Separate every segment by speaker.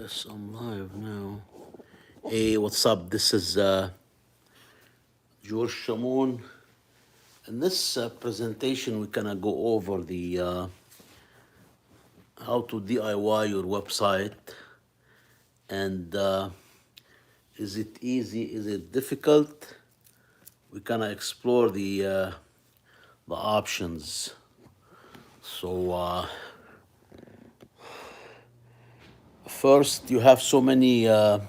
Speaker 1: Yes, I'm live now. Hey, what's up? This is George Shamon. In this presentation, we're gonna go over the how to DIY your website, and is it easy? Is it difficult? We're gonna explore the options. So first, you have so many. Let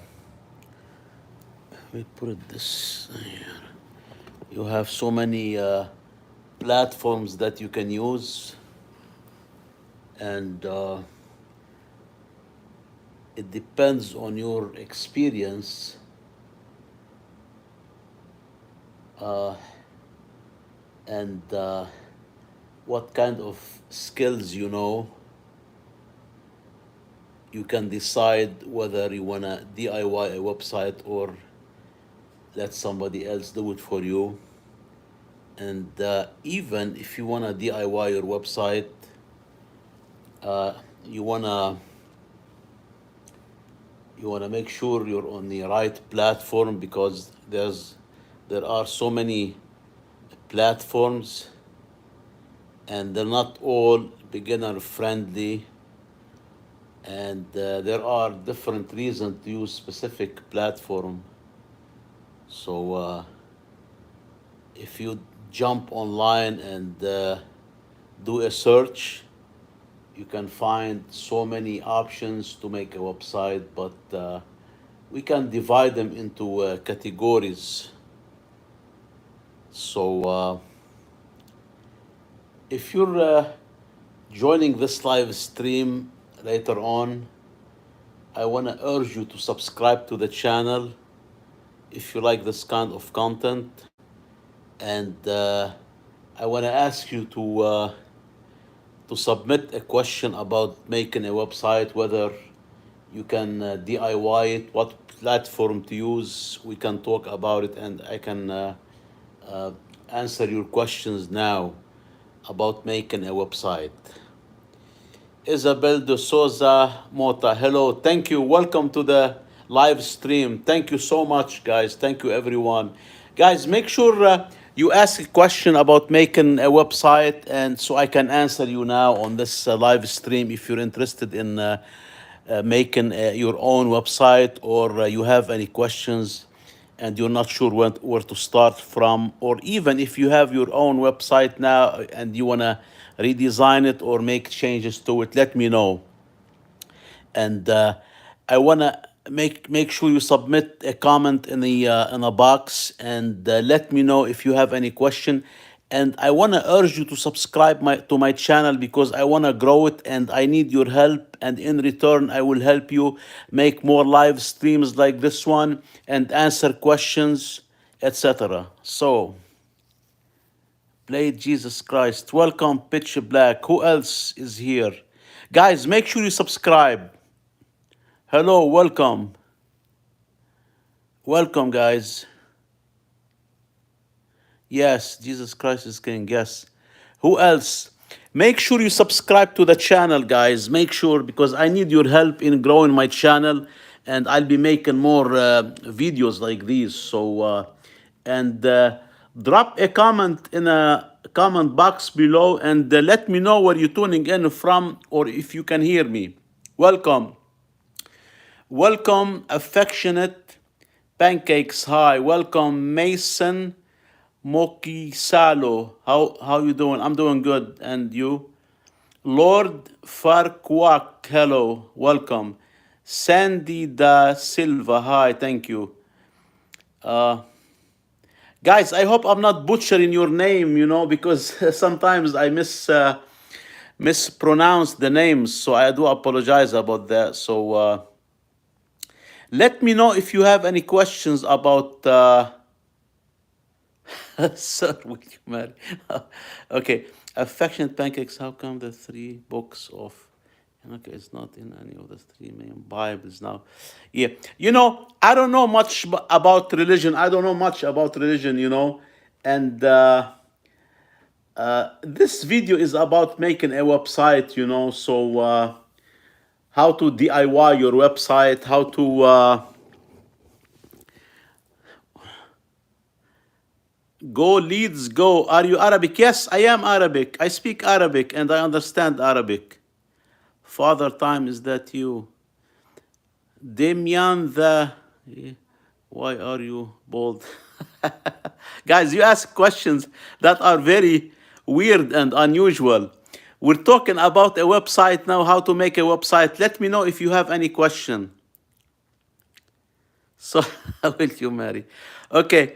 Speaker 1: me put it this here. You have so many platforms that you can use, and it depends on your experience and what kind of skills you know. You can decide whether you want to DIY a website or let somebody else do it for you. And even if you want to DIY your website, you want to make sure you're on the right platform, because there are so many platforms and they're not all beginner friendly, and there are different reasons to use specific platform. So if you jump online and do a search, you can find so many options to make a website, but we can divide them into categories. So if you're joining this live stream later on, I want to urge you to subscribe to the channel if you like this kind of content. And I want to ask you to submit a question about making a website, whether you can DIY it, what platform to use. We can talk about it, and I can uh, answer your questions now about making a website. Isabel de Souza Mota, hello, thank you. Welcome to the live stream. Thank you so much, guys. Thank you, everyone. Guys, make sure you ask a question about making a website, and so I can answer you now on this live stream if you're interested in making your own website, or you have any questions and you're not sure where to start from, or even if you have your own website now and you want to redesign it or make changes to it, let me know. And I want to make sure you submit a comment in a box, and let me know if you have any question. And I want to urge you to subscribe to my channel, because I want to grow it and I need your help, and in return I will help you make more live streams like this one and answer questions, etc. So play Jesus Christ. Welcome, Pitch Black. Who else is here? Guys, make sure you subscribe. Hello, welcome. Welcome, guys. Yes, Jesus Christ is King. Yes. Who else? Make sure you subscribe to the channel, guys. Make sure, because I need your help in growing my channel, and I'll be making more videos like these. So, and drop a comment in a comment box below, and let me know where you're tuning in from, or if you can hear me. Welcome. Welcome, affectionate pancakes. Hi, welcome, Mason Moki Salo. How you doing? I'm doing good, and you? Lord Farquack. Hello, welcome. Sandy da Silva. Hi, thank you. Guys, I hope I'm not butchering your name. Because sometimes I mispronounce the names, so I do apologize about that. So. Let me know if you have any questions about Sir William Mary. Okay, affectionate pancakes. How come the three books of? Okay, it's not in any of the three main Bibles now. Yeah, I don't know much about religion. I don't know much about religion. And this video is about making a website. So how to DIY your website, how to go leads go. Are you Arabic? Yes, I am Arabic. I speak Arabic and I understand Arabic. Father Time, is that you? Demian the. Why are you bold? Guys, you ask questions that are very weird and unusual. We're talking about a website now, how to make a website. Let me know if you have any question. So, will you marry? Okay.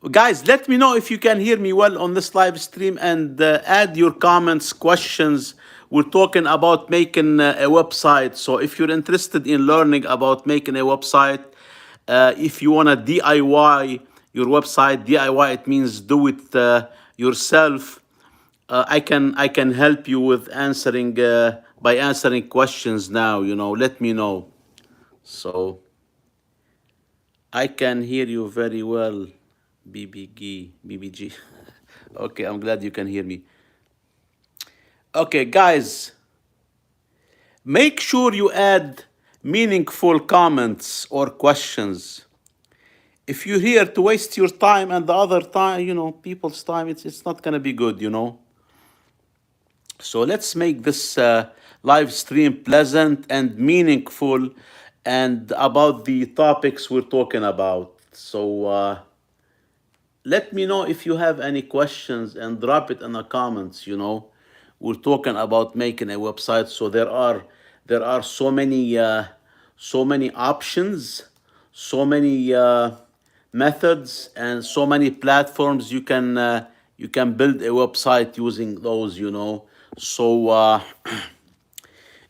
Speaker 1: Guys, let me know if you can hear me well on this live stream and add your comments, questions. We're talking about making a website. So if you're interested in learning about making a website, if you want to DIY your website, DIY it means do it yourself. I can help you with answering by answering questions now. Let me know. So I can hear you very well, BBG. Okay, I'm glad you can hear me. Okay, guys, make sure you add meaningful comments or questions. If you're here to waste your time and the other time, people's time, it's not gonna be good. So let's make this live stream pleasant and meaningful and about the topics we're talking about. So let me know if you have any questions and drop it in the comments. We're talking about making a website, so there are so many options, so many methods, and so many platforms you can build a website using those. So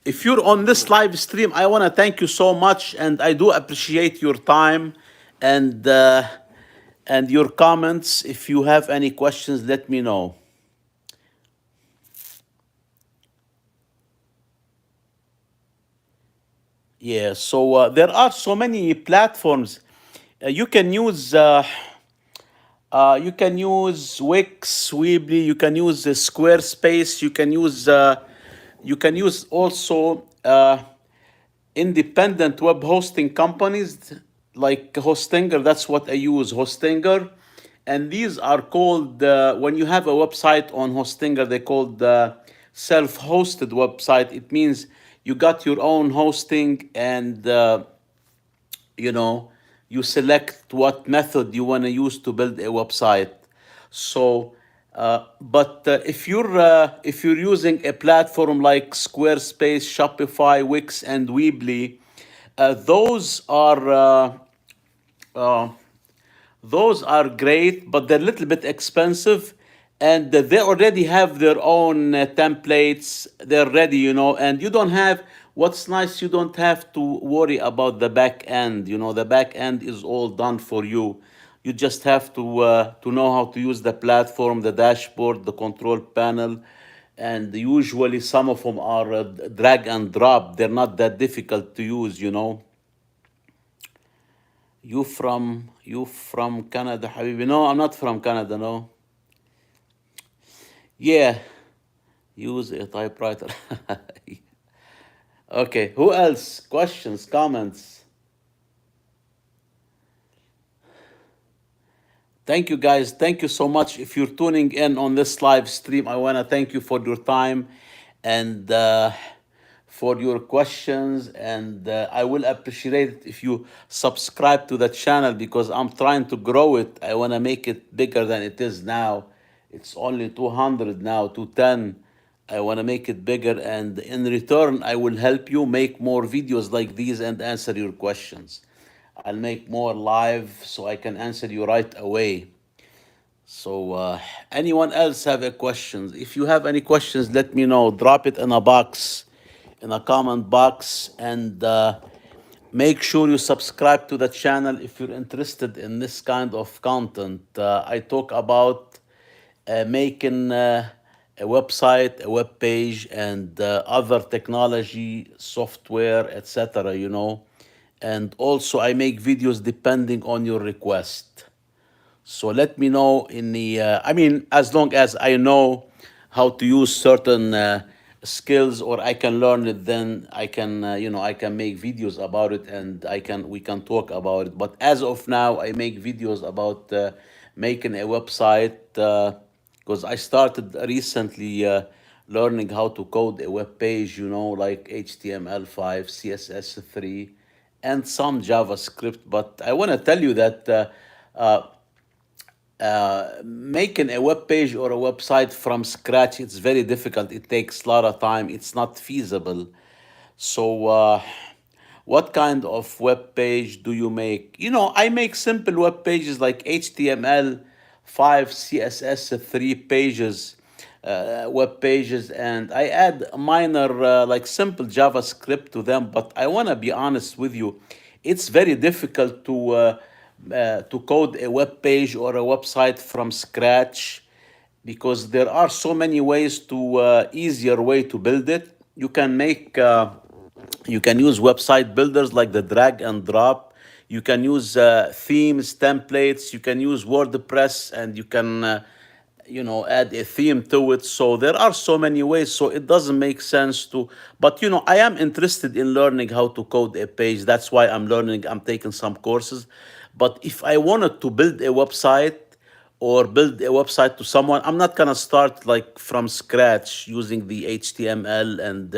Speaker 1: if you're on this live stream, I want to thank you so much, and I do appreciate your time and your comments. If you have any questions, let me know. Yeah, so there are so many platforms. You can use Wix, Weebly. You can use Squarespace. You can use also independent web hosting companies like Hostinger. That's what I use, Hostinger. And these are called, when you have a website on Hostinger, they called self-hosted website. It means you got your own hosting, and you know you select what method you want to use to build a website. So but if you're using a platform like Squarespace, Shopify, Wix, and Weebly, those are uh, those are great, but they're a little bit expensive, and they already have their own templates. They're ready, and you don't have. What's nice, you don't have to worry about the back end. The back end is all done for you. You just have to know how to use the platform, the dashboard, the control panel, and usually some of them are drag and drop. They're not that difficult to use. You from Canada, Habibi? No, I'm not from Canada. No. Yeah, use a typewriter. Okay. Who else? Questions, comments? Thank you, guys. Thank you so much. If you're tuning in on this live stream, I want to thank you for your time and for your questions. And I will appreciate it if you subscribe to the channel, because I'm trying to grow it. I want to make it bigger than it is now. It's only 200 now, 210. I want to make it bigger. And in return, I will help you make more videos like these and answer your questions. I'll make more live so I can answer you right away. So, anyone else have a questions? If you have any questions, let me know. Drop it in a box, in a comment box, and make sure you subscribe to the channel if you're interested in this kind of content. I talk about making a website, a web page, and other technology, software, etc. And also I make videos depending on your request. So let me know in the, as long as I know how to use certain skills, or I can learn it, then I can, I can make videos about it, and we can talk about it. But as of now, I make videos about making a website, because I started recently learning how to code a web page, like HTML5, CSS3, and some JavaScript. But I want to tell you that making a web page or a website from scratch, it's very difficult. It takes a lot of time. It's not feasible. So what kind of web page do you make? I make simple web pages like HTML5, CSS3 pages, web pages, and I add minor, like simple JavaScript to them. But I want to be honest with you, it's very difficult to code a web page or a website from scratch, because there are so many ways to easier way to build it. You can use website builders like the drag and drop. You can use themes, templates. You can use WordPress, and you can add a theme to it. So there are so many ways, so it doesn't make sense to. But I am interested in learning how to code a page. That's why I'm taking some courses. But if I wanted to build a website or build a website to someone, I'm not gonna start like from scratch using the HTML, and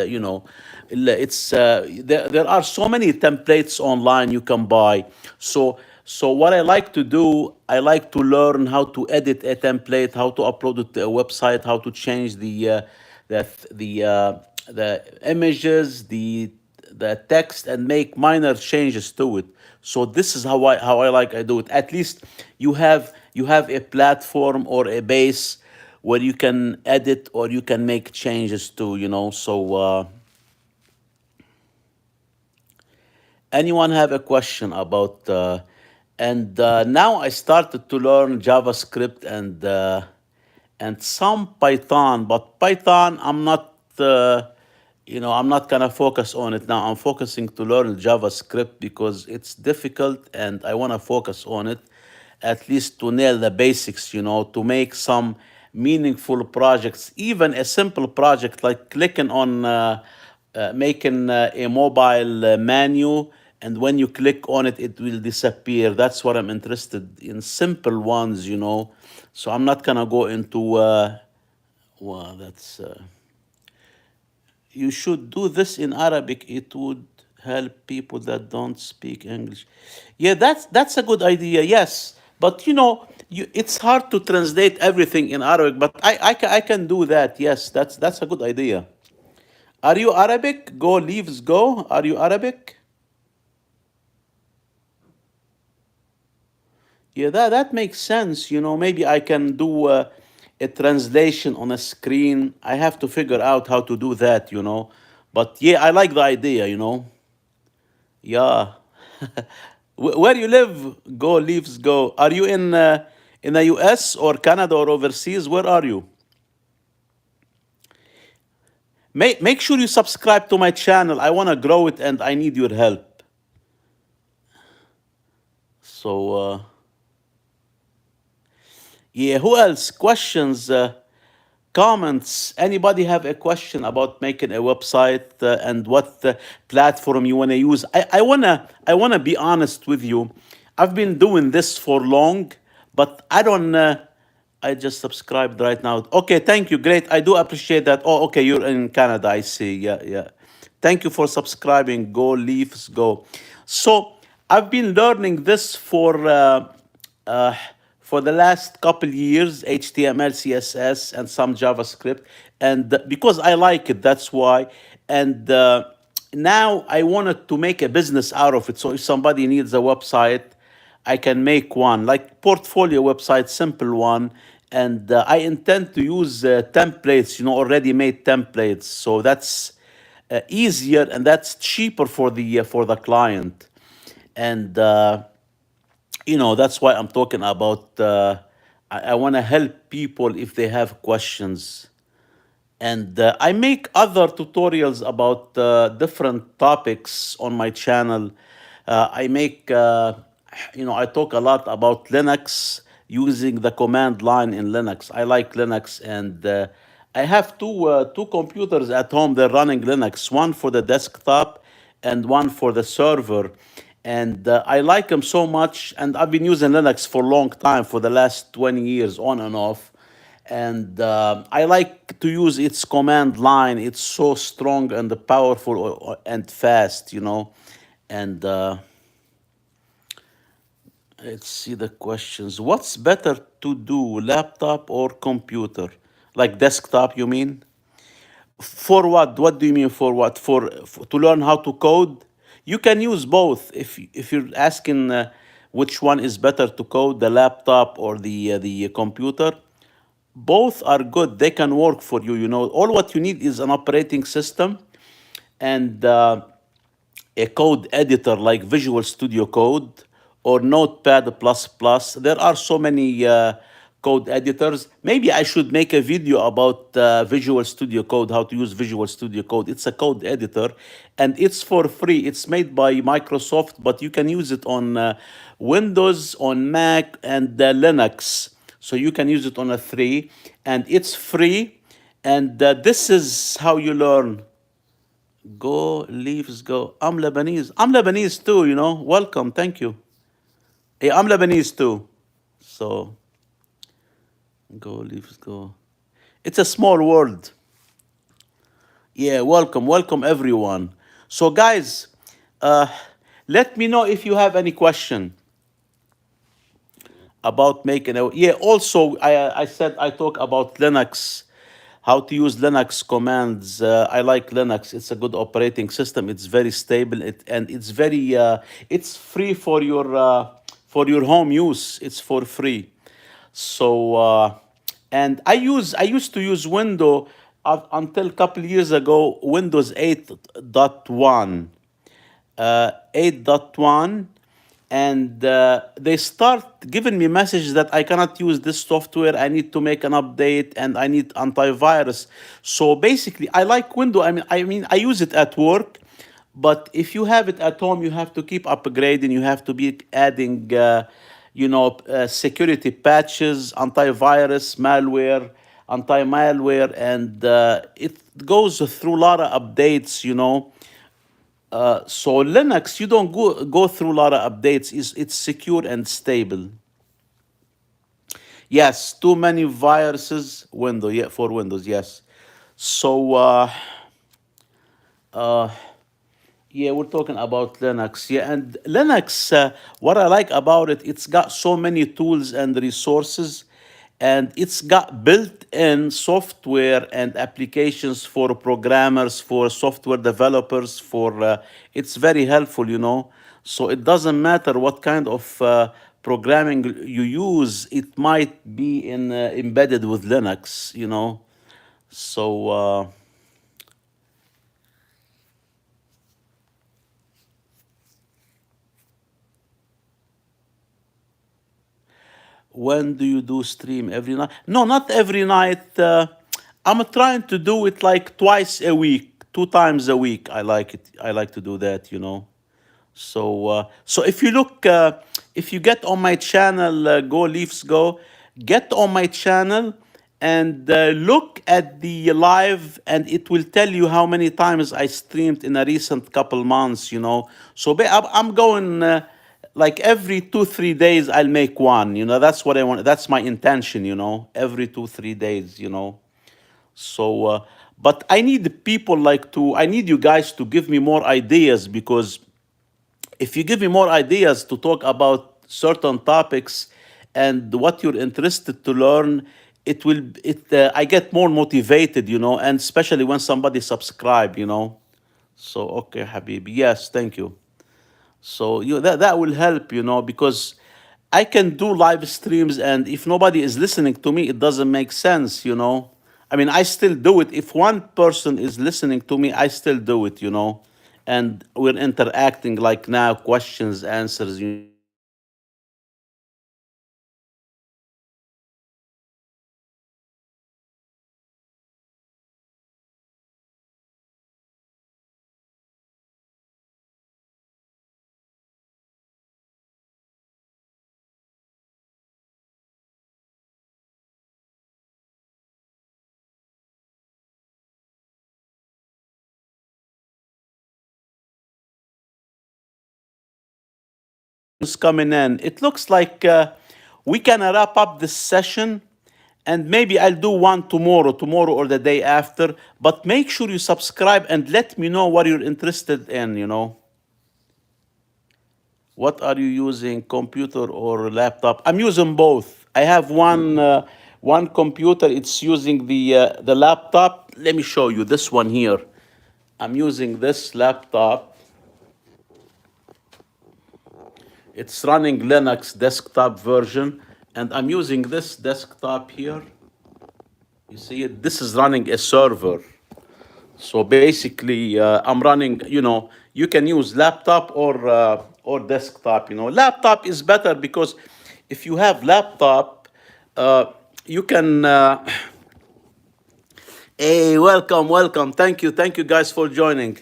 Speaker 1: it's there are so many templates online you can buy. So what I like to do, I like to learn how to edit a template, how to upload it to a website, how to change the the images, the text, and make minor changes to it. So this is how I do it. At least you have a platform or a base where you can edit or you can make changes to. So anyone have a question about? And now I started to learn JavaScript and some Python, but Python I'm not gonna focus on it now. I'm focusing to learn JavaScript because it's difficult, and I wanna focus on it, at least to nail the basics. To make some meaningful projects, even a simple project like clicking on making a mobile menu, and when you click on it, it will disappear. That's what I'm interested in, simple ones. So I'm not gonna go into well, that's you should do this in Arabic. It would help people that don't speak English. Yeah, that's a good idea. Yes, but it's hard to translate everything in Arabic. But I can do that. Yes, that's a good idea. Are you Arabic? Go leaves go. Are you Arabic? Yeah, that makes sense. Maybe I can do a translation on a screen. I have to figure out how to do that. But yeah, I like the idea. Yeah. Where you live? Go leaves go. Are you in the US or Canada or overseas? Where are you? Make sure you subscribe to my channel. I want to grow it, and I need your help. So yeah, who else? Questions? Comments? Anybody have a question about making a website and what platform you want to use? I wanna be honest with you. I've been doing this for long, but I don't. I just subscribed right now. Okay, thank you. Great. I do appreciate that. Oh, okay, you're in Canada. I see. Yeah, yeah. Thank you for subscribing. Go Leafs, go. So I've been learning this uh, for the last couple years, HTML, CSS, and some JavaScript, and because I like it, that's why. And now I wanted to make a business out of it. So if somebody needs a website, I can make one, like portfolio website, simple one. And I intend to use templates, already made templates. So that's easier, and that's cheaper for the client. And that's why I'm talking about. I want to help people if they have questions. And I make other tutorials about different topics on my channel. I talk a lot about Linux, using the command line in Linux. I like Linux, and I have two computers at home. They're running Linux, one for the desktop and one for the server. And I like them so much. And I've been using Linux for a long time, for the last 20 years, on and off. And I like to use its command line. It's so strong and powerful and fast, you know. And let's see the questions. What's better to do, laptop or computer? Like desktop, you mean? For what? What do you mean for what? For to learn how to code? You can use both. If you're asking which one is better to code, the laptop or the computer, both are good. They can work for you. You know, all what you need is an operating system and a code editor like Visual Studio Code or Notepad++. There are so many code editors. Maybe I should make a video about Visual Studio Code, how to use Visual Studio Code. It's a code editor and it's for free. It's made by Microsoft, but you can use it on Windows, on Mac, and Linux. So you can use it on a three, and it's free. And this is how you learn. Go, leaves, go. I'm Lebanese. I'm Lebanese too, you know. Welcome. Thank you. Hey, I'm Lebanese too. So, go, leaves, go. It's a small world. Yeah, welcome. Welcome, everyone. So, guys, uh, let me know if you have any question about making a. Yeah, also, I said I talk about Linux, how to use Linux commands. I like Linux. It's a good operating system. It's very stable. And it's very it's free for your home use. It's for free. So and I used to use until a couple years ago Windows 8.1. 8.1, and they start giving me messages that I cannot use this software. I need to make an update and I need antivirus. So basically, I like Windows. I mean, I use it at work, but if you have it at home, you have to keep upgrading. You have to be adding, security patches, antivirus, malware, anti-malware, and it goes through a lot of updates. So Linux, you don't go through a lot of updates. It's secure and stable. Yes, too many viruses. Windows, yeah, for Windows, yes. So yeah, we're talking about Linux. Yeah, and Linux, what I like about it, it's got so many tools and resources, and it's got built-in software and applications for programmers, for software developers. It's very helpful, you know. So it doesn't matter what kind of programming you use; it might be embedded with Linux, you know. So. When do you do stream? Every night? No, not every night. I'm trying to do it like twice a week, 2 times a week. I like it. I like to do that, you know. So if you look, if you get on my channel, Go Leafs Go, get on my channel and look at the live, and it will tell you how many times I streamed in a recent couple months. You know, so I'm going like every 2 3 days I'll make one. You know, that's what I want. That's my intention. You know, every 2 3 days. You know, so. But I need people I need you guys to give me more ideas, because if you give me more ideas to talk about certain topics and what you're interested to learn, I get more motivated, you know, and especially when somebody subscribe, you know. So okay, Habibi, yes, thank you. So that will help, you know, because I can do live streams, and if nobody is listening to me, it doesn't make sense, you know. I mean, I still do it. If one person is listening to me, I still do it, you know. And we're interacting like now, questions, answers, you know. Who's coming in. It looks like we can wrap up this session, and maybe I'll do one tomorrow or the day after. But make sure you subscribe and let me know what you're interested in, you know. What are you using, computer or laptop? I'm using both. I have one computer. It's using the laptop. Let me show you this one here. I'm using this laptop. It's running Linux desktop version, and I'm using this desktop here. You see it? This is running a server. So basically, I'm running, you know, you can use laptop or desktop, you know. Laptop is better because if you have laptop, uh, you can, hey, welcome. Thank you guys for joining.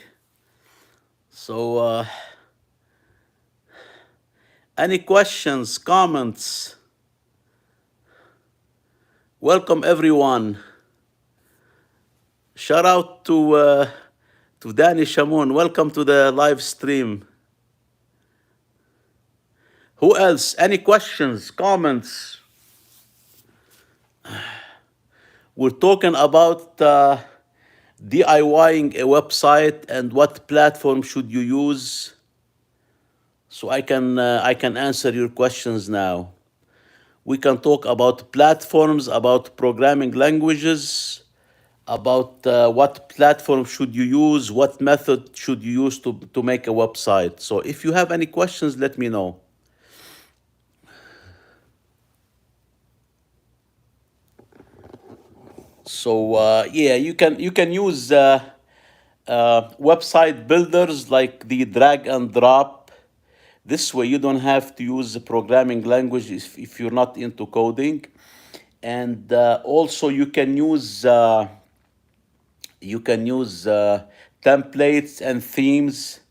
Speaker 1: So, any questions, comments? Welcome everyone. Shout out to Danny Shamoun. Welcome to the live stream. Who else? Any questions, comments? We're talking about DIYing a website and what platform should you use. So I can answer your questions now. We can talk about platforms, about programming languages, about what platform should you use, what method should you use to make a website. So if you have any questions, let me know. So yeah, you can use website builders like the drag and drop. This way you don't have to use the programming language if you're not into coding. And also you can use templates and themes,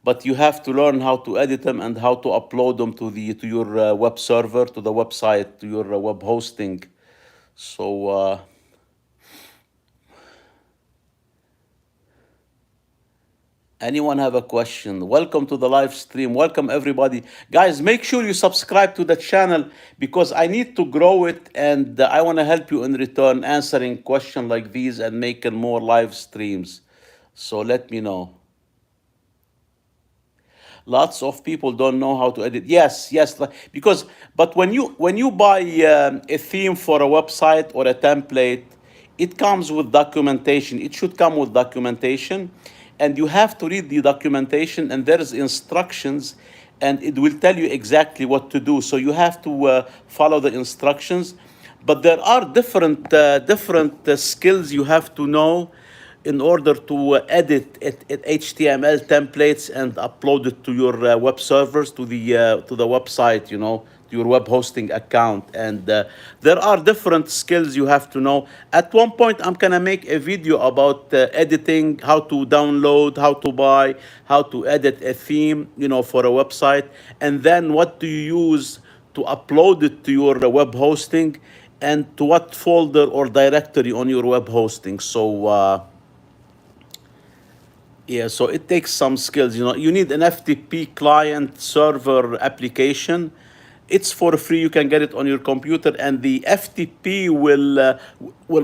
Speaker 1: but you have to learn how to edit them and how to upload them to your web server, to the website, to your web hosting. So anyone have a question? Welcome to the live stream. Welcome everybody. Guys, make sure you subscribe to the channel because I need to grow it, and I want to help you in return answering questions like these and making more live streams. So let me know. Lots of people don't know how to edit. Yes, because but when you buy a theme for a website or a template, it comes with documentation. It should come with documentation, and you have to read the documentation. And there is instructions, and it will tell you exactly what to do. So you have to follow the instructions. But there are different skills you have to know in order to edit HTML templates and upload it to your web servers, to the website, you know, to your web hosting account. And there are different skills you have to know. At one point, I'm gonna make a video about editing, how to download, how to buy, how to edit a theme, you know, for a website, and then what do you use to upload it to your web hosting, and to what folder or directory on your web hosting. So yeah, so it takes some skills. You know, you need an FTP client server application. It's for free. You can get it on your computer, and the FTP will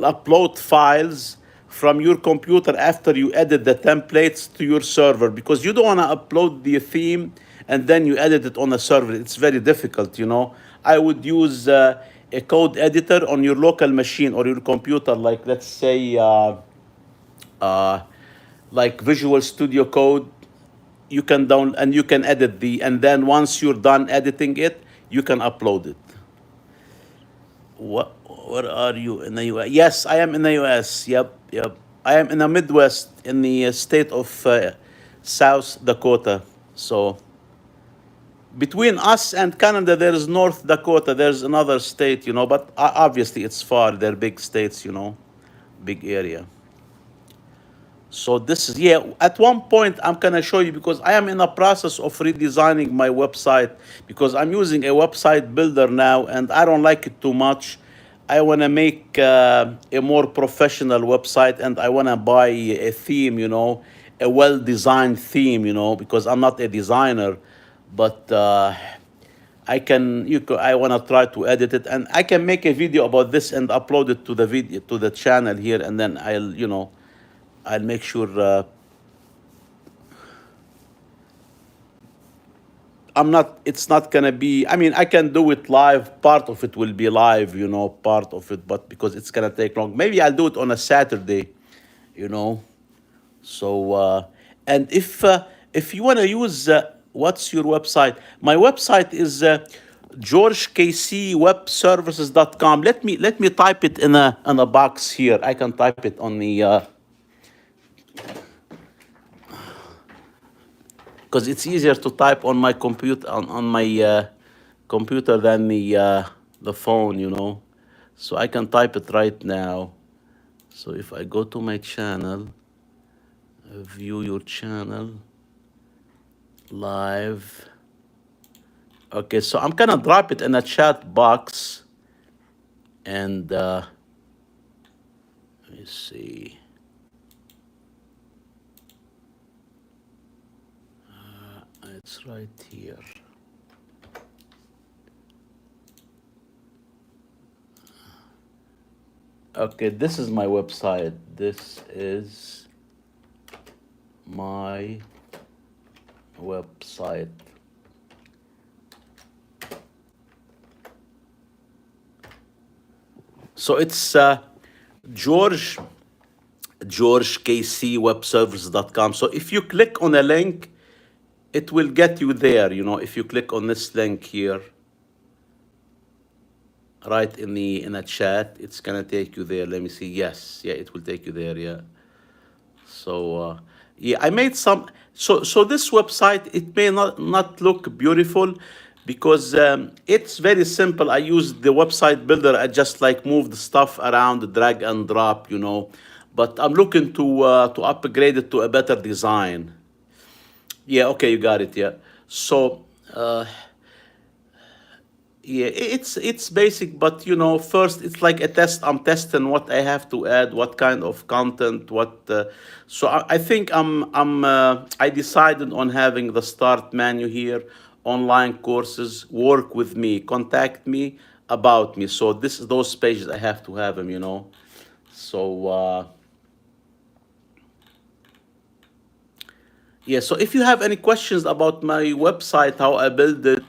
Speaker 1: upload files from your computer after you edit the templates to your server, because you don't want to upload the theme and then you edit it on a server. It's very difficult, you know. I would use a code editor on your local machine or your computer, like let's say uh, like Visual Studio Code. You can down and you can edit and then once you're done editing it, you can upload it. Where are you in the US? Yes, I am in the US. Yep. I am in the Midwest, in the state of South Dakota. So between us and Canada, there is North Dakota. There's another state, you know, but obviously it's far. They're big states, you know, big area. So this is, yeah, at one point I'm gonna show you, because I am in the process of redesigning my website, because I'm using a website builder now and I don't like it too much. I wanna make a more professional website, and I wanna buy a theme, you know, a well-designed theme, you know, because I'm not a designer. But I want to try to edit it, and I can make a video about this and upload it to the video to the channel here, and then I'll make sure it's not gonna be, I mean, I can do it live, part of it will be live, part of it, but because it's gonna take long, maybe I'll do it on a Saturday, you know. So and if you want to use what's your website? My website is georgekc.webservices.com. Let me type it in a box here. I can type it on the because it's easier to type on my computer on my computer than the phone, So I can type it right now. So if I go to my channel, view your channel live. Okay, so I'm gonna drop it in a chat box, and let me see. It's right here. Okay, this is my website. This is my website. So it's georgekc.webservices.com. So if you click on a link, it will get you there. If you click on this link here, right in a chat, it's gonna take you there. Let me see. Yes, yeah, it will take you there. Yeah. So yeah, I made some. So this website, it may not look beautiful because it's very simple. I use the website builder. I just like move the stuff around, drag and drop, But I'm looking to upgrade it to a better design. Yeah, okay, you got it. Yeah. So yeah, it's basic, but first it's like a test. I'm testing what I have to add, what kind of content, what. So I think I decided on having the start menu here, online courses, work with me, contact me, about me. So those pages I have to have them. So yeah. So if you have any questions about my website, how I build it,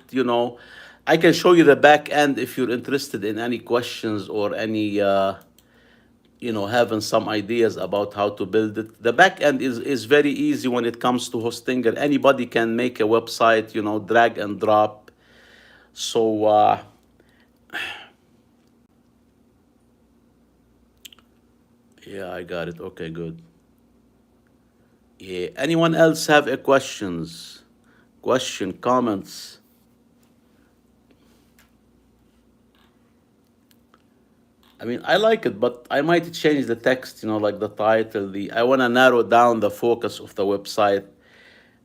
Speaker 1: I can show you the back end if you're interested in any questions or any, having some ideas about how to build it. The back end is very easy when it comes to hosting, and anybody can make a website, drag and drop. So, yeah, I got it. Okay, good. Yeah. Anyone else have a comments? I mean, I like it, but I might change the text, like the title. I want to narrow down the focus of the website.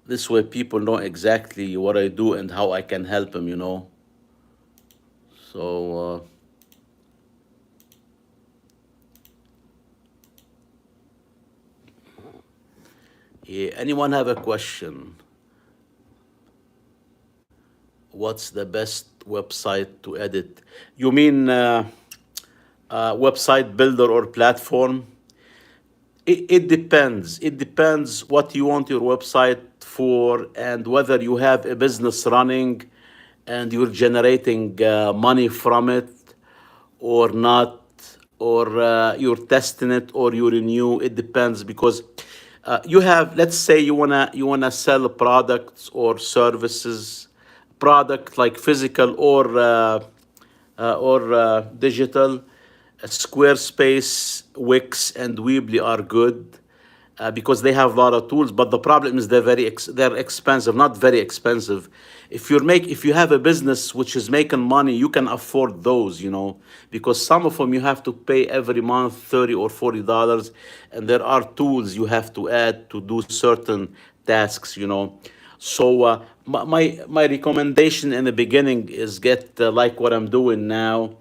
Speaker 1: This way people know exactly what I do and how I can help them. So, yeah, anyone have a question? What's the best website to edit? You mean website builder or platform? It depends. It depends what you want your website for and whether you have a business running and you're generating money from it or not, or you're testing it or you're new. It depends because you have, let's say you wanna sell products or services, product like physical or digital. Squarespace, Wix, and Weebly are good because they have a lot of tools. But the problem is they're expensive, not very expensive. If you have a business which is making money, you can afford those, because some of them you have to pay every month $30 or $40, and there are tools you have to add to do certain tasks. So my recommendation in the beginning is get like what I'm doing now.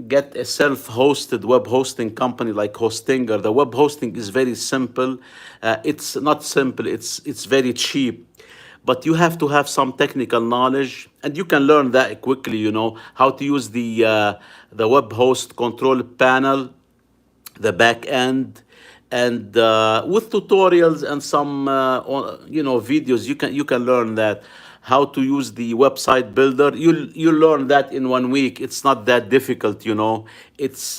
Speaker 1: Get a self-hosted web hosting company like Hostinger. The web hosting is very simple. It's not simple. It's very cheap, but you have to have some technical knowledge, and you can learn that quickly. How to use the web host control panel, the back end, and with tutorials and some videos, you can learn that. How to use the website builder, you learn that in 1 week. It's not that difficult. It's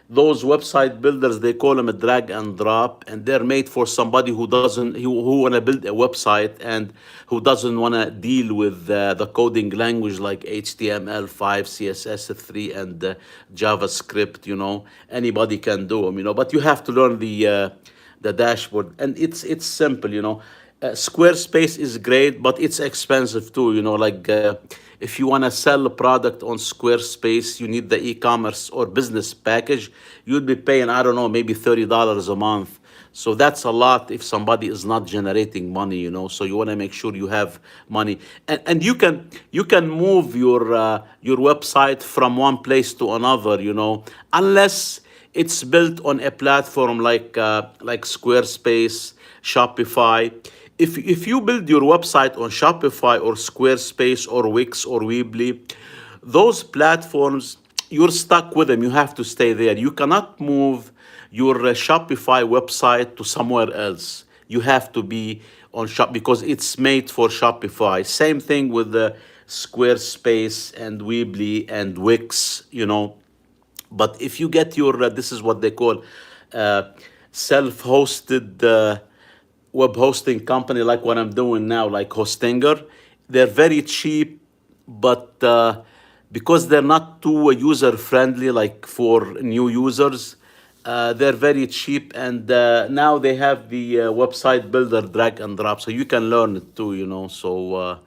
Speaker 1: those website builders, they call them a drag and drop, and they're made for somebody who want to build a website, and who doesn't want to deal with the coding language like HTML5, CSS3, and JavaScript. Anybody can do them. But you have to learn the dashboard, and it's simple. Squarespace is great, but it's expensive too. Like if you want to sell a product on Squarespace, you need the e-commerce or business package. You'd be paying, I don't know, maybe $30 a month. So that's a lot if somebody is not generating money. So you want to make sure you have money, and you can move your website from one place to another. Unless it's built on a platform like Squarespace, Shopify. If you build your website on Shopify or Squarespace or Wix or Weebly, those platforms, you're stuck with them. You have to stay there. You cannot move your Shopify website to somewhere else. You have to be on Shop because it's made for Shopify. Same thing with the Squarespace and Weebly and Wix. But if you get this is what they call uh, self-hosted web hosting company, like what I'm doing now, like Hostinger. They're very cheap, but because they're not too user friendly, like for new users, they're very cheap. And now they have the website builder drag and drop, so you can learn it too. So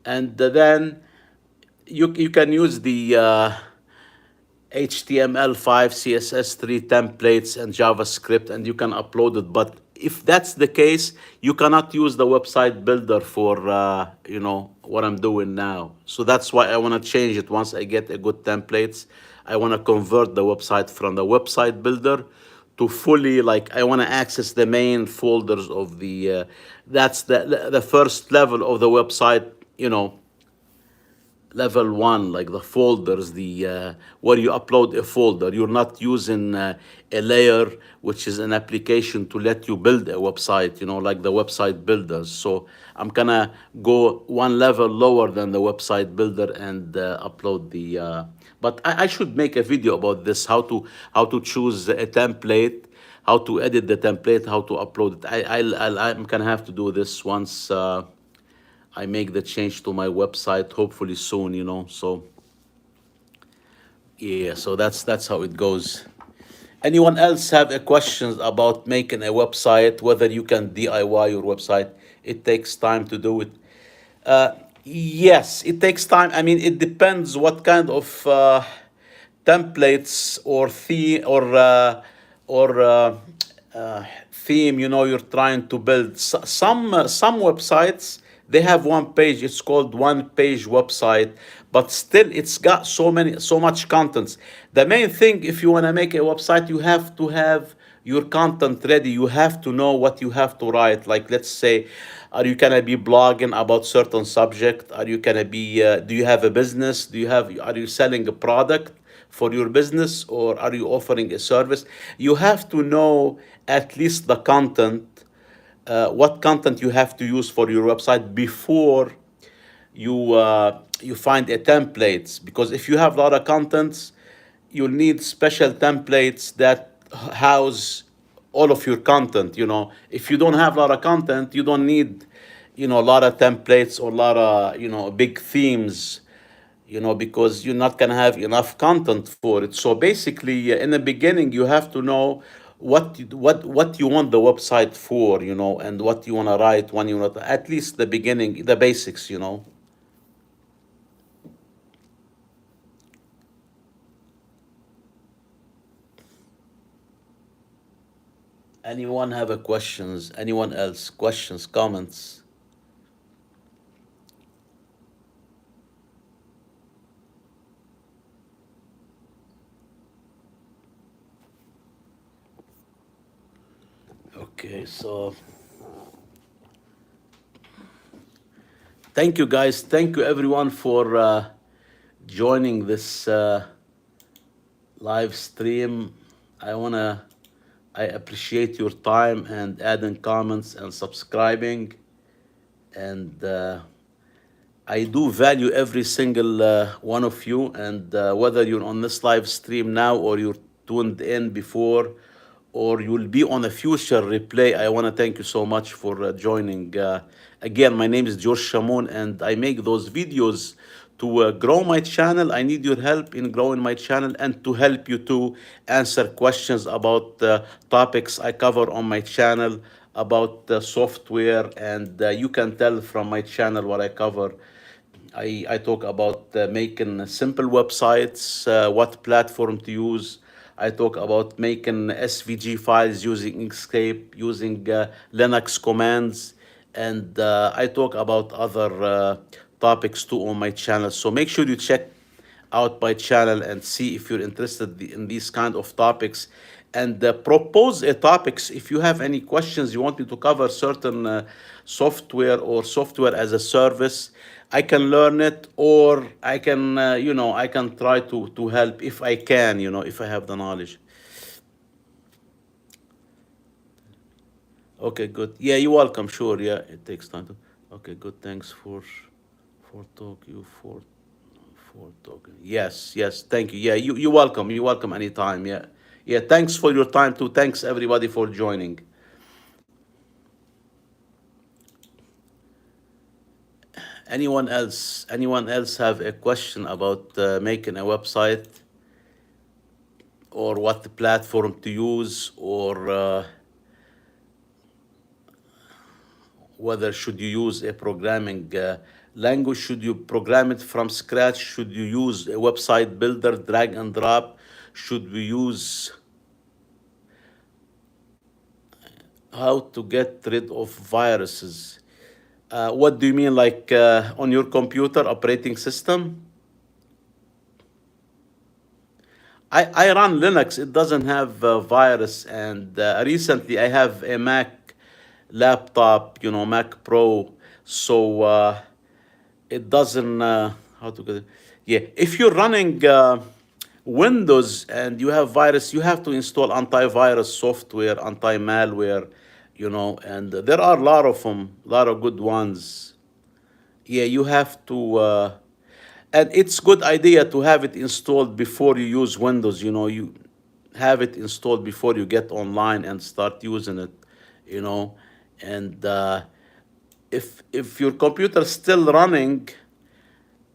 Speaker 1: and then you can use the HTML5, CSS3 templates, and JavaScript, and you can upload it. But if that's the case, you cannot use the website builder for what I'm doing now. So that's why I want to change it. Once I get a good templates, I want to convert the website from the website builder to fully, like, I want to access the main folders of the that's the first level of the website. Level one, like the folders, the where you upload a folder. You're not using a layer, which is an application to let you build a website, like the website builders. So I'm gonna go one level lower than the website builder and upload the but I should make a video about this, how to choose a template, how to edit the template, how to upload it. I'm gonna have to do this once I make the change to my website, hopefully soon. So yeah, so that's how it goes. Anyone else have a questions about making a website, whether you can DIY your website? It takes time to do it. Yes, it takes time. I mean, it depends what kind of templates or theme or theme you're trying to build. Some websites, they have one page. It's called one page website, but still it's got so much contents. The main thing, if you want to make a website, you have to have your content ready. You have to know what you have to write. Like, let's say, are you gonna be blogging about certain subject? Are you gonna be do you have a business? Are you selling a product for your business, or are you offering a service? You have to know at least the content, what content you have to use for your website before you find a templates. Because if you have a lot of contents, you'll need special templates that house all of your content. If you don't have a lot of content, you don't need a lot of templates or a lot of big themes, because you're not gonna have enough content for it. So basically, in the beginning, you have to know what you want the website for, and what you want to write, when you want, at least the beginning, the basics. Anyone have a questions? Anyone else? Questions, comments? Okay, so Thank you, guys. Thank you, everyone, for joining this live stream. I appreciate your time and adding comments and subscribing. And I do value every single one of you. And whether you're on this live stream now or you're tuned in before or you'll be on a future replay, I want to thank you so much for joining. Again, my name is George Shamoun, and I make those videos to grow my channel. I need your help in growing my channel and to help you to answer questions about topics I cover on my channel about software. And you can tell from my channel what I cover. I talk about making simple websites, what platform to use. I talk about making SVG files using Inkscape, using Linux commands, and I talk about other topics too on my channel. So make sure you check out my channel and see if you're interested in these kind of topics, and propose topics. If you have any questions, you want me to cover certain software or software as a service, I can learn it, or I can I can try to help if I can, if I have the knowledge. Okay, good. Yeah, you're welcome. Sure. Yeah, it takes time to. Okay, good. Thanks for talk you for talking. Yes, yes. Thank you. Yeah, you're welcome. You're welcome anytime. Yeah, yeah. Thanks for your time too. Thanks everybody for joining. Anyone else? Anyone else have a question about making a website, or what the platform to use, or whether should you use a programming language? Should you program it from scratch? Should you use a website builder, drag and drop? Should we use how to get rid of viruses? What do you mean, like on your computer operating system? I run Linux. It doesn't have virus. And recently I have a Mac laptop, Mac Pro. So it doesn't, how to get it? Yeah, if you're running Windows and you have virus, you have to install antivirus software, anti-malware, and there are a lot of them, a lot of good ones. Yeah, you have to, and it's good idea to have it installed before you use Windows. You have it installed before you get online and start using it. You know, and if your computer is still running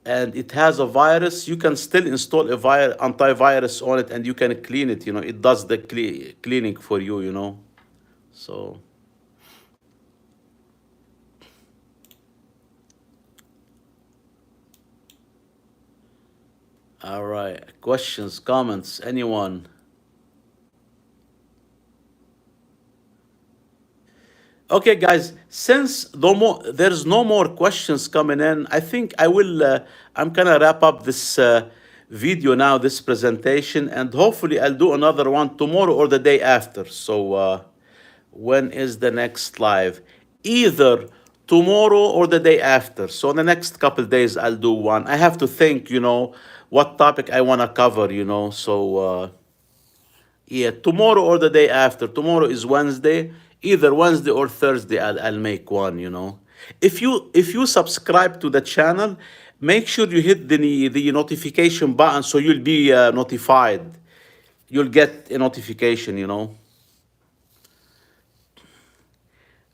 Speaker 1: and it has a virus, you can still install a antivirus on it, and you can clean it. It does the cleaning for you. So. All right. Questions, comments, anyone? Okay, guys, since there's no more questions coming in, I think I'm gonna wrap up this video now, this presentation, and hopefully I'll do another one tomorrow or the day after. So when is the next live? Either tomorrow or the day after. So the next couple days I'll do one. I have to think, what topic I wanna cover, So yeah, tomorrow or the day after. Tomorrow is Wednesday. Either Wednesday or Thursday, I'll make one. If you subscribe to the channel, make sure you hit the notification button so you'll be notified. You'll get a notification.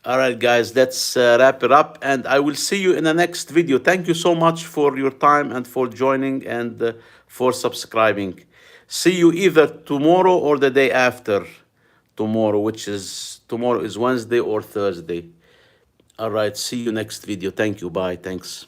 Speaker 1: All right, guys, let's wrap it up, and I will see you in the next video. Thank you so much for your time and for joining and for subscribing. See you either tomorrow or the day after tomorrow, tomorrow is Wednesday or Thursday. All right, see you next video. Thank you. Bye. Thanks.